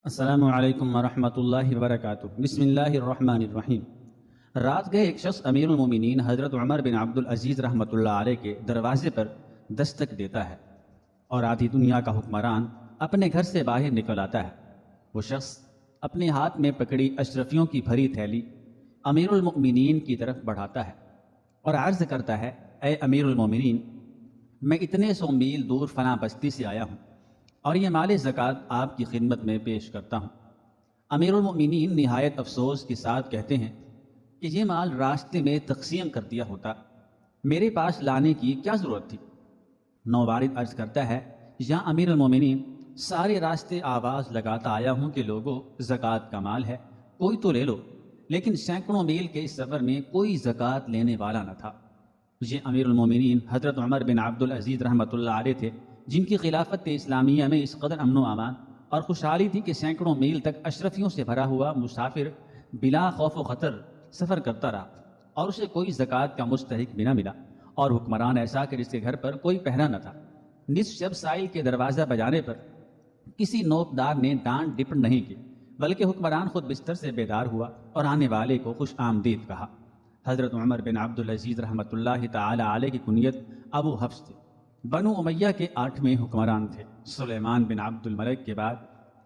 السلام علیکم ورحمۃ اللہ وبرکاتہ۔ بسم اللہ الرحمن الرحیم۔ رات گئے ایک شخص امیر المومنین حضرت عمر بن عبد العزیز رحمۃ اللہ علیہ کے دروازے پر دستک دیتا ہے اور آدھی دنیا کا حکمران اپنے گھر سے باہر نکل آتا ہے۔ وہ شخص اپنے ہاتھ میں پکڑی اشرفیوں کی بھری تھیلی امیر المومنین کی طرف بڑھاتا ہے اور عرض کرتا ہے، اے امیر المومنین، میں اتنے سو میل دور فلاں بستی سے آیا ہوں اور یہ مال زکوٰۃ آپ کی خدمت میں پیش کرتا ہوں۔ امیر المؤمنین نہایت افسوس کے ساتھ کہتے ہیں کہ یہ مال راستے میں تقسیم کر دیا ہوتا، میرے پاس لانے کی کیا ضرورت تھی؟ نوبارد عرض کرتا ہے، یا امیر المؤمنین، سارے راستے آواز لگاتا آیا ہوں کہ لوگوں، زکوٰۃ کا مال ہے، کوئی تو لے لو، لیکن سینکڑوں میل کے اس سفر میں کوئی زکوٰۃ لینے والا نہ تھا۔ یہ امیر المؤمنین حضرت عمر بن عبد العزیز رحمۃ اللہ علیہ تھے، جن کی خلافت اسلامیہ میں اس قدر امن و امان اور خوشحالی تھی کہ سینکڑوں میل تک اشرفیوں سے بھرا ہوا مسافر بلا خوف و خطر سفر کرتا رہا اور اسے کوئی زکوٰۃ کا مستحق بھی نہ ملا، اور حکمران ایسا کہ جس کے گھر پر کوئی پہرا نہ تھا۔ نصف شب سائل کے دروازہ بجانے پر کسی نوبدار نے ڈانٹ ڈپٹ نہیں کی، بلکہ حکمران خود بستر سے بیدار ہوا اور آنے والے کو خوش آمدید کہا۔ حضرت عمر بن عبد العزیز رحمۃ اللہ تعالی علیہ کی کنیت ابو حفص تھی، بنو امیہ کے 8ویں حکمران تھے۔ سلیمان بن عبد الملک کے بعد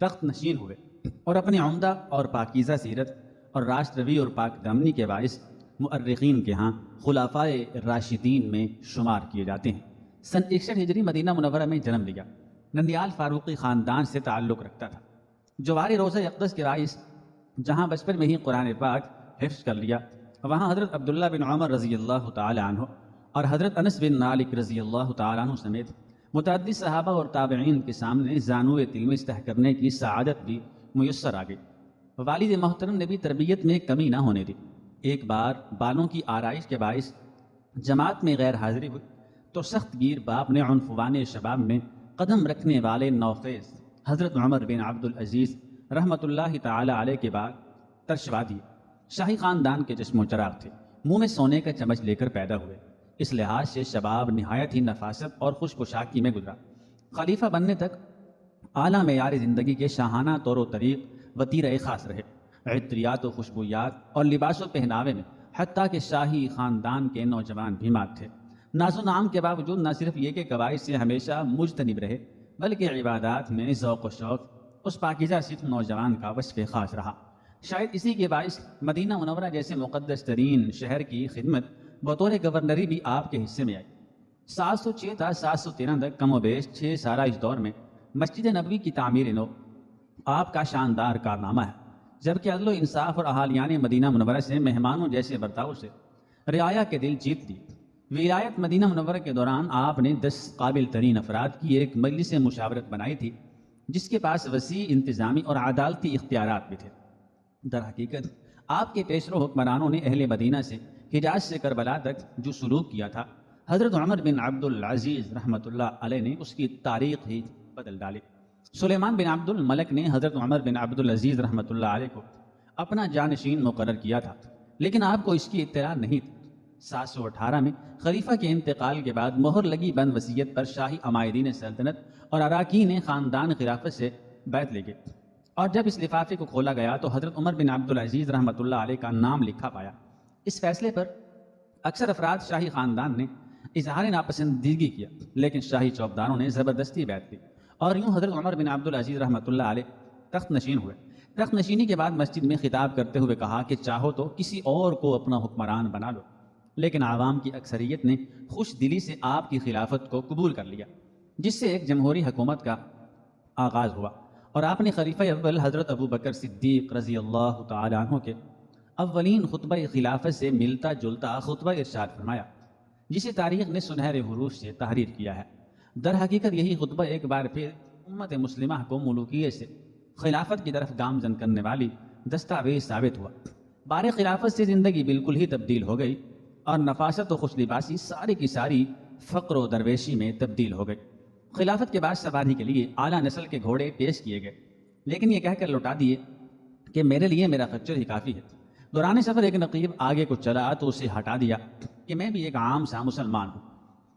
تخت نشین ہوئے اور اپنی عمدہ اور پاکیزہ سیرت اور راشد روی اور پاک دامنی کے باعث مؤرخین کے ہاں خلفائے راشدین میں شمار کیے جاتے ہیں۔ سن 61 ہجری مدینہ منورہ میں جنم لیا۔ نندیال فاروقی خاندان سے تعلق رکھتا تھا۔ جواری روضہ اقدس کے باعث جہاں بچپن میں ہی قرآن پاک حفظ کر لیا، وہاں حضرت عبداللہ بن عمر رضی اللہ تعالی عنہ اور حضرت انس بن مالک رضی اللہ تعالیٰ عنہ سمیت متعدد صحابہ اور تابعین کے سامنے زانو تلمس طے کرنے کی سعادت بھی میسر آ گئی۔ والد محترم نے بھی تربیت میں کمی نہ ہونے دی۔ ایک بار بالوں کی آرائش کے باعث جماعت میں غیر حاضری ہوئی تو سخت گیر باپ نے عنفوان شباب میں قدم رکھنے والے نوخیز حضرت عمر بن عبد العزیز رحمۃ اللہ تعالی علیہ کے بعد ترشوا دیے۔ شاہی خاندان کے جسم و چراغ تھے، منہ میں سونے کا چمچ لے کر پیدا ہوئے۔ اس لحاظ سے شباب نہایت ہی نفاست اور خوش پوشاکی میں گزرا۔ خلیفہ بننے تک اعلیٰ معیار زندگی کے شاہانہ طور و طریق وتیرہ خاص رہے۔ عطریات و خوشبویات اور لباس و پہناوے میں حتیٰ کہ شاہی خاندان کے نوجوان بھی مات تھے۔ ناز و نام کے باوجود نہ صرف یہ کہ قواعد سے ہمیشہ مجتنب رہے، بلکہ عبادات میں ذوق و شوق اس پاکیزہ صرف نوجوان کا وصف خاص رہا۔ شاید اسی کے باعث مدینہ منورہ جیسے مقدس ترین شہر کی خدمت بطور گورنری بھی آپ کے حصے میں آئی۔ 706 تا 713 تک کم و بیش 6 سالہ اس دور میں مسجد نبوی کی تعمیر نو آپ کا شاندار کارنامہ ہے، جبکہ عدل و انصاف اور اہالیان مدینہ منورہ سے مہمانوں جیسے برتاؤ سے رعایا کے دل جیت لی۔ ولایت مدینہ منورہ کے دوران آپ نے 10 قابل ترین افراد کی ایک مجلس مشاورت بنائی تھی، جس کے پاس وسیع انتظامی اور عدالتی اختیارات بھی تھے۔ در حقیقت آپ کے پیشرو حکمرانوں نے اہل مدینہ سے حجاز سے کربلا تک جو سلوک کیا تھا، حضرت عمر بن عبد العزیز رحمۃ اللہ علیہ نے اس کی تاریخ ہی بدل ڈالی۔ سلیمان بن عبد الملک نے حضرت عمر بن عبد العزیز رحمۃ اللہ علیہ کو اپنا جانشین مقرر کیا تھا، لیکن آپ کو اس کی اطلاع نہیں تھی۔ 718 میں خلیفہ کے انتقال کے بعد مہر لگی بند وصیت پر شاہی عمائدین سلطنت اور اراکین خاندان خلافت سے بیعت لے گئے، اور جب اس لفافے کو کھولا گیا تو حضرت عمر بن عبد العزیز رحمۃ اللہ علیہ کا نام لکھا پایا۔ اس فیصلے پر اکثر افراد شاہی خاندان نے اظہار ناپسندیدگی کیا، لیکن شاہی چوکیداروں نے زبردستی بیعت کی، اور یوں حضرت عمر بن عبد العزیز رحمۃ اللہ علیہ تخت نشین ہوئے۔ تخت نشینی کے بعد مسجد میں خطاب کرتے ہوئے کہا کہ چاہو تو کسی اور کو اپنا حکمران بنا لو، لیکن عوام کی اکثریت نے خوش دلی سے آپ کی خلافت کو قبول کر لیا، جس سے ایک جمہوری حکومت کا آغاز ہوا، اور آپ نے خلیفہ اول حضرت ابو بکر صدیق رضی اللہ تعالی عنہ کے اولین خطبہ خلافت سے ملتا جلتا خطبہ ارشاد فرمایا، جسے تاریخ نے سنہرے حروف سے تحریر کیا ہے۔ در حقیقت یہی خطبہ ایک بار پھر امت مسلمہ کو ملوکیت سے خلافت کی طرف گامزن کرنے والی دستاویز ثابت ہوا۔ بار خلافت سے زندگی بالکل ہی تبدیل ہو گئی، اور نفاست و خوش لباسی ساری کی ساری فقر و درویشی میں تبدیل ہو گئی۔ خلافت کے بعد سواری کے لیے اعلیٰ نسل کے گھوڑے پیش کیے گئے، لیکن یہ کہہ کر لوٹا دیے کہ میرے لیے میرا خچر ہی کافی ہے۔ دوران سفر ایک نقیب آگے کو چلا تو اسے ہٹا دیا کہ میں بھی ایک عام سا مسلمان ہوں۔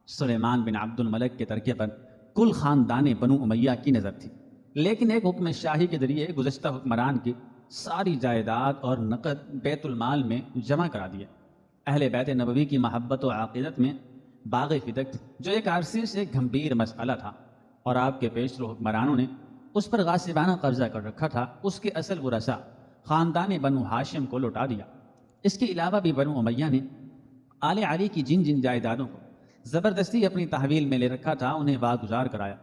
سلیمان بن عبد الملک کے ترکے پر کل خاندان بنو امیہ کی نظر تھی۔ لیکن ایک حکم شاہی کے ذریعے گزشتہ حکمران کی ساری جائیداد اور نقد بیت المال میں جمع کرا دیا۔ اہل بیت نبوی کی محبت و عقیدت میں باغ فدق، جو ایک عرصے سے گھمبیر مسئلہ تھا اور آپ کے پیشرو حکمرانوں نے اس پر غاصبانہ قبضہ کر رکھا تھا، اس کے اصل ورثاء خاندان بنو ہاشم کو لوٹا دیا۔ اس کے علاوہ بھی بنو امیہ نے آل علی کی جن جن جائیدادوں کو زبردستی اپنی تحویل میں لے رکھا تھا انہیں واگزار کرایا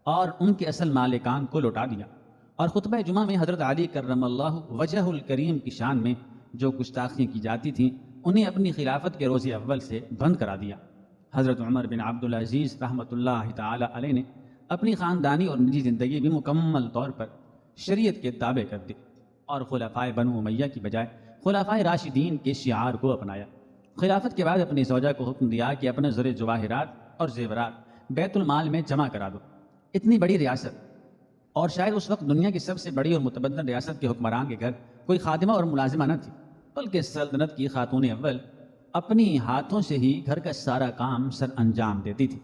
اور ان کے اصل مالکان کو لوٹا دیا، اور خطبہ جمعہ میں حضرت علی کرم اللہ وجہ الکریم کی شان میں جو گستاخیاں کی جاتی تھیں انہیں اپنی خلافت کے روز اول سے بند کرا دیا۔ حضرت عمر بن عبد العزیز رحمۃ اللہ تعالی علیہ نے اپنی خاندانی اور نجی زندگی بھی مکمل طور پر شریعت کے تابع کر دی اور خلفائے بنو امیہ کی بجائے خلفائے راشدین کے شعار کو اپنایا۔ خلافت کے بعد اپنی زوجہ کو حکم دیا کہ اپنے زر جواہرات اور زیورات بیت المال میں جمع کرا دو۔ اتنی بڑی ریاست، اور شاید اس وقت دنیا کی سب سے بڑی اور متبدل ریاست کے حکمران کے گھر کوئی خادمہ اور ملازمہ نہ تھی، بلکہ سلطنت کی خاتون اول اپنی ہاتھوں سے ہی گھر کا سارا کام سر انجام دیتی تھی،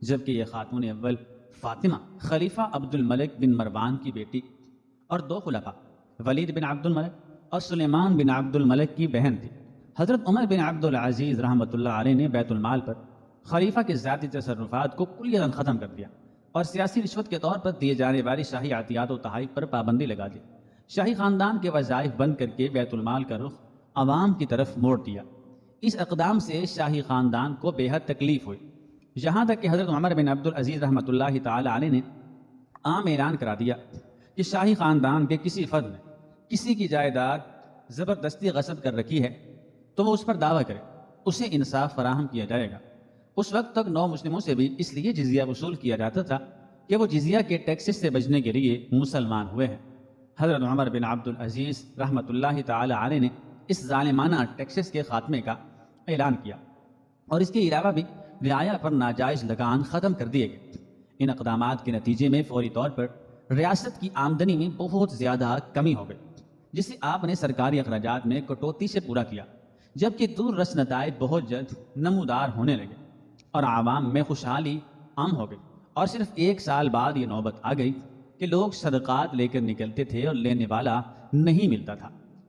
جبکہ یہ خاتون اول فاطمہ خلیفہ عبد الملک بن مروان کی بیٹی اور دو خلفاء ولید بن عبد الملک اور سلیمان بن عبد الملک کی بہن تھی۔ حضرت عمر بن عبد العزیز رحمۃ اللہ علیہ نے بیت المال پر خلیفہ کے ذاتی تصرفات کو کلیہ ختم کر دیا اور سیاسی رشوت کے طور پر دیے جانے والی شاہی عطیات و تحائف پر پابندی لگا دی۔ شاہی خاندان کے وظائف بند کر کے بیت المال کا رخ عوام کی طرف موڑ دیا۔ اس اقدام سے شاہی خاندان کو بے حد تکلیف ہوئی، یہاں تک کہ حضرت عمر بن عبد العزیز رحمۃ اللہ تعالی علیہ نے عام اعلان کرا دیا کہ شاہی خاندان کے کسی فرد نے کسی کی جائیداد زبردستی غصب کر رکھی ہے تو وہ اس پر دعویٰ کرے، اسے انصاف فراہم کیا جائے گا۔ اس وقت تک نو مسلموں سے بھی اس لیے جزیہ وصول کیا جاتا تھا کہ وہ جزیہ کے ٹیکسز سے بچنے کے لیے مسلمان ہوئے ہیں۔ حضرت عمر بن عبد العزیز رحمۃ اللہ تعالی علیہ نے اس ظالمانہ ٹیکسز کے خاتمے کا اعلان کیا اور اس کے علاوہ بھی رعایا پر ناجائز لگان ختم کر دیے گئے۔ ان اقدامات کے نتیجے میں فوری طور پر ریاست کی آمدنی میں بہت زیادہ کمی ہو گئی، جسے آپ نے سرکاری اخراجات میں کٹوتی سے پورا کیا، جبکہ دور رس نتائج بہت جلد نمودار ہونے لگے اور عوام میں خوشحالی عام ہو گئی۔ اور صرف ایک سال بعد یہ نوبت آ گئی کہ لوگ صدقات لے کر نکلتے تھے اور لینے والا نہیں ملتا تھا۔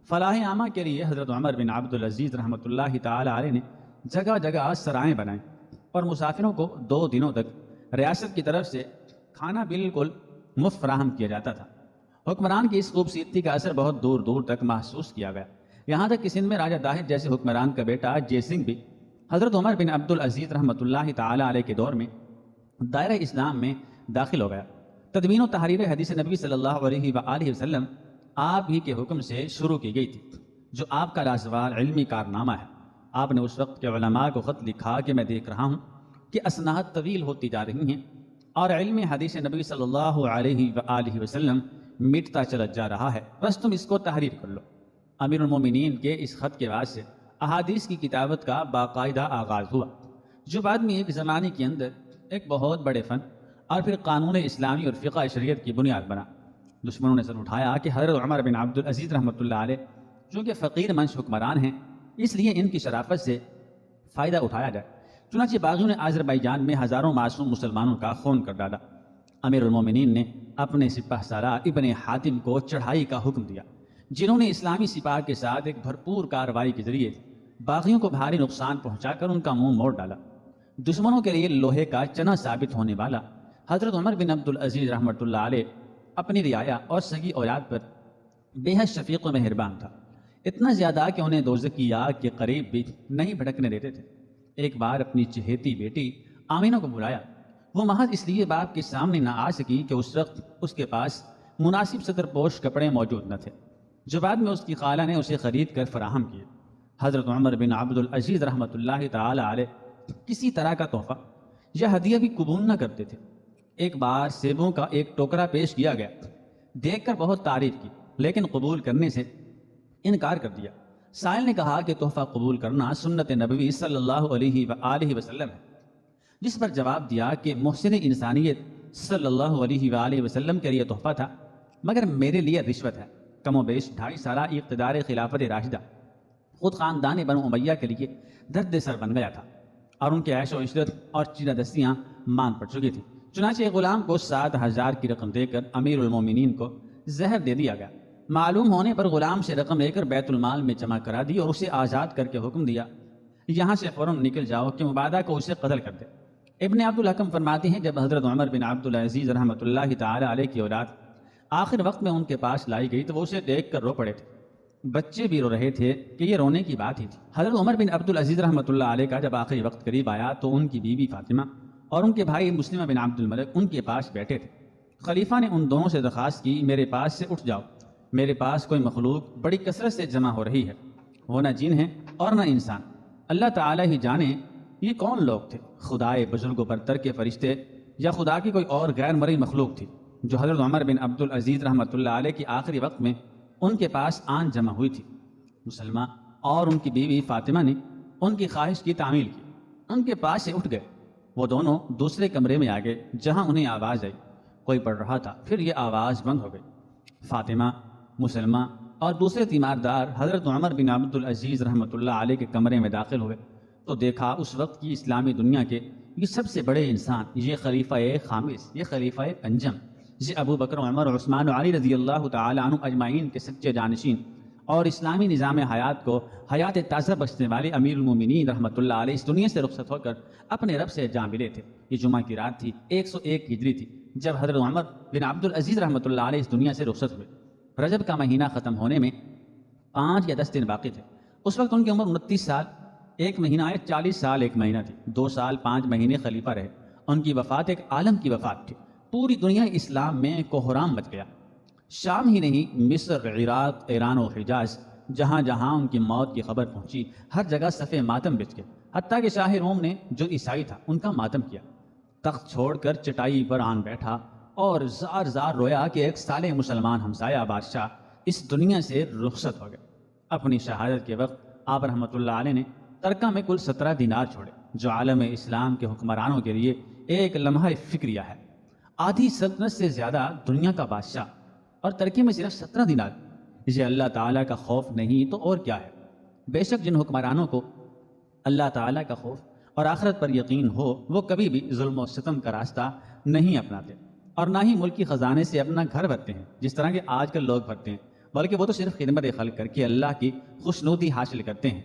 فلاح عامہ کے لیے حضرت عمر بن عبد العزیز رحمۃ اللہ تعالی علیہ نے جگہ جگہ سرائیں بنائیں اور مسافروں کو 2 دنوں تک ریاست کی طرف سے کھانا بالکل مفت فراہم کیا جاتا تھا۔ حکمران کی اس خوبصورتی کا اثر بہت دور دور تک محسوس کیا گیا، یہاں تک کہ سندھ میں راجہ داہر جیسے حکمران کا بیٹا جے سنگھ بھی حضرت عمر بن عبد العزیز رحمۃ اللہ تعالی علیہ کے دور میں دائرہ اسلام میں داخل ہو گیا۔ تدوین و تحریر حدیث نبی صلی اللہ علیہ وآلہ وسلم آپ ہی کے حکم سے شروع کی گئی تھی، جو آپ کا رازوار علمی کارنامہ ہے۔ آپ نے اس وقت کے علماء کو خط لکھا کہ میں دیکھ رہا ہوں کہ اسناد طویل ہوتی جا رہی ہیں اور علم حدیث نبی صلی اللہ علیہ وآلہ وسلم مٹتا چلا جا رہا ہے، بس تم اس کو تحریر کر لو۔ امیر المومنین کے اس خط کے بعد سے احادیث کی کتابت کا باقاعدہ آغاز ہوا، جو بعد میں ایک زمانے کے اندر ایک بہت بڑے فن اور پھر قانون اسلامی اور فقہ شریعت کی بنیاد بنا۔ دشمنوں نے سر اٹھایا کہ حضرت عمر بن عبد العزیز رحمۃ اللہ علیہ چونکہ فقیر منش حکمران ہیں، اس لیے ان کی شرافت سے فائدہ اٹھایا جائے۔ چنانچہ باغیوں نے آذربائیجان میں ہزاروں معصوم مسلمانوں کا خون کر ڈالا۔ امیر المومنین نے اپنے سپہ سالار ابن حاتم کو چڑھائی کا حکم دیا، جنہوں نے اسلامی سپاہ کے ساتھ ایک بھرپور کارروائی کے ذریعے باغیوں کو بھاری نقصان پہنچا کر ان کا منہ موڑ ڈالا۔ دشمنوں کے لیے لوہے کا چنا ثابت ہونے والا حضرت عمر بن عبد العزیز رحمۃ اللہ علیہ اپنی رعایا اور سگی اولاد پر بے حد شفیق و مہربان تھا، اتنا زیادہ کہ انہیں دوزخ کی آگ کے قریب بھی نہیں بھٹکنے دیتے تھے۔ ایک بار اپنی چہیتی بیٹی آمینہ کو بلایا، وہ محض اس لیے باپ کے سامنے نہ آ سکی کہ اس وقت اس کے پاس مناسب سطر پوش کپڑے موجود نہ تھے، جو بعد میں اس کی خالہ نے اسے خرید کر فراہم کیے۔ حضرت عمر بن عبد العزیز رحمۃ اللہ تعالی علیہ کسی طرح کا تحفہ یا ہدیہ بھی قبول نہ کرتے تھے۔ ایک بار سیبوں کا ایک ٹوکرا پیش کیا گیا، دیکھ کر بہت تعریف کی لیکن قبول کرنے سے انکار کر دیا۔ سائل نے کہا کہ تحفہ قبول کرنا سنت نبوی صلی اللہ علیہ وآلہ وسلم ہے، جس پر جواب دیا کہ محسن انسانیت صلی اللہ علیہ وآلہ وسلم کے لیے تحفہ تھا، مگر میرے لیے رشوت ہے۔ کم و بیش 2.5 سالہ اقتدار خلافت راشدہ خود خاندان بنو امیہ کے لیے درد سر بن گیا تھا اور ان کے عیش و عشرت اور چیرہ دستیاں مان پڑ چکی تھی، چنانچہ غلام کو 7,000 کی رقم دے کر امیر المومنین کو زہر دے دیا گیا۔ معلوم ہونے پر غلام سے رقم لے کر بیت المال میں جمع کرا دی اور اسے آزاد کر کے حکم دیا یہاں سے فوراً نکل جاؤ کہ مبادہ کو اسے قتل کر دے۔ ابن عبد الحکم فرماتے ہیں جب حضرت عمر بن عبد العزیز رحمۃ اللہ تعالی علیہ کی اولاد آخر وقت میں ان کے پاس لائی گئی تو وہ اسے دیکھ کر رو پڑے تھے۔ بچے بھی رو رہے تھے کہ یہ رونے کی بات ہی تھی۔ حضرت عمر بن عبد العزیز رحمۃ اللہ علیہ کا جب آخری وقت قریب آیا تو ان کی بیوی فاطمہ اور ان کے بھائی مسلمہ بن عبد الملک ان کے پاس بیٹھے تھے۔ خلیفہ نے ان دونوں سے درخواست کی میرے پاس سے اٹھ جاؤ، میرے پاس کوئی مخلوق بڑی کثرت سے جمع ہو رہی ہے، وہ نہ جن ہے اور نہ انسان، اللہ تعالی ہی جانے یہ کون لوگ تھے، خدائے بزرگ و برتر کے فرشتے یا خدا کی کوئی اور غیر مرئی مخلوق تھی جو حضرت عمر بن عبد العزیز رحمۃ اللہ علیہ کی آخری وقت میں ان کے پاس آن جمع ہوئی تھی۔ مسلمہ اور ان کی بیوی فاطمہ نے ان کی خواہش کی تعمیل کی، ان کے پاس سے اٹھ گئے۔ وہ دونوں دوسرے کمرے میں آ گئے جہاں انہیں آواز آئی، کوئی پڑھ رہا تھا، پھر یہ آواز بند ہو گئی۔ فاطمہ، مسلمہ اور دوسرے تیماردار حضرت عمر بن عبد العزیز رحمۃ اللہ علیہ کے کمرے میں داخل ہوئے تو دیکھا اس وقت کی اسلامی دنیا کے یہ سب سے بڑے انسان، یہ خلیفہ خامس، یہ خلیفہ پنجم، یہ ابو بکر عمر عثمان علی رضی اللہ تعالی عنہ اجمعین کے سچے جانشین اور اسلامی نظام حیات کو حیات تازہ بخشنے والے امیر المومنین رحمۃ اللہ علیہ اس دنیا سے رخصت ہو کر اپنے رب سے جا ملے تھے۔ یہ جمعہ کی رات تھی، 101 ہجری تھی، جب حضرت عمر بن عبد العزیز رحمۃ اللہ علیہ اس دنیا سے رخصت ہوئے۔ رجب کا مہینہ ختم ہونے میں 5 یا 10 دن باقی تھے۔ اس وقت ان کی عمر 29 سال 1 مہینہ 40 سال 1 مہینہ تھی۔ 2 سال 5 مہینے خلیفہ رہے۔ ان کی وفات ایک عالم کی وفات تھی۔ پوری دنیا اسلام میں کوہرام مچ گیا۔ شام ہی نہیں، مصر، عراق، ایران و حجاز، جہاں جہاں ان کی موت کی خبر پہنچی ہر جگہ صفِ ماتم بچ گئے، حتیٰ کہ شاہ روم نے جو عیسائی تھا ان کا ماتم کیا، تخت چھوڑ کر چٹائی پر آن بیٹھا اور زار زار رویا کہ ایک صالح مسلمان ہمسایہ بادشاہ اس دنیا سے رخصت ہو گئے۔ اپنی شہادت کے وقت آپ رحمۃ اللہ علیہ نے ترکہ میں کل 17 دینار چھوڑے، جو عالم اسلام کے حکمرانوں کے لیے ایک لمحہ فکریہ ہے۔ آدھی سلطنت سے زیادہ دنیا کا بادشاہ اور ترکے میں صرف 17 دینار، یہ اللہ تعالیٰ کا خوف نہیں تو اور کیا ہے؟ بے شک جن حکمرانوں کو اللہ تعالیٰ کا خوف اور آخرت پر یقین ہو وہ کبھی بھی ظلم و ستم کا راستہ نہیں اپناتے اور نہ ہی ملکی خزانے سے اپنا گھر بھرتے ہیں جس طرح کے آج کل لوگ بھرتے ہیں، بلکہ وہ تو صرف خدمت خلق کر کے اللہ کی خوشنودی حاصل کرتے ہیں۔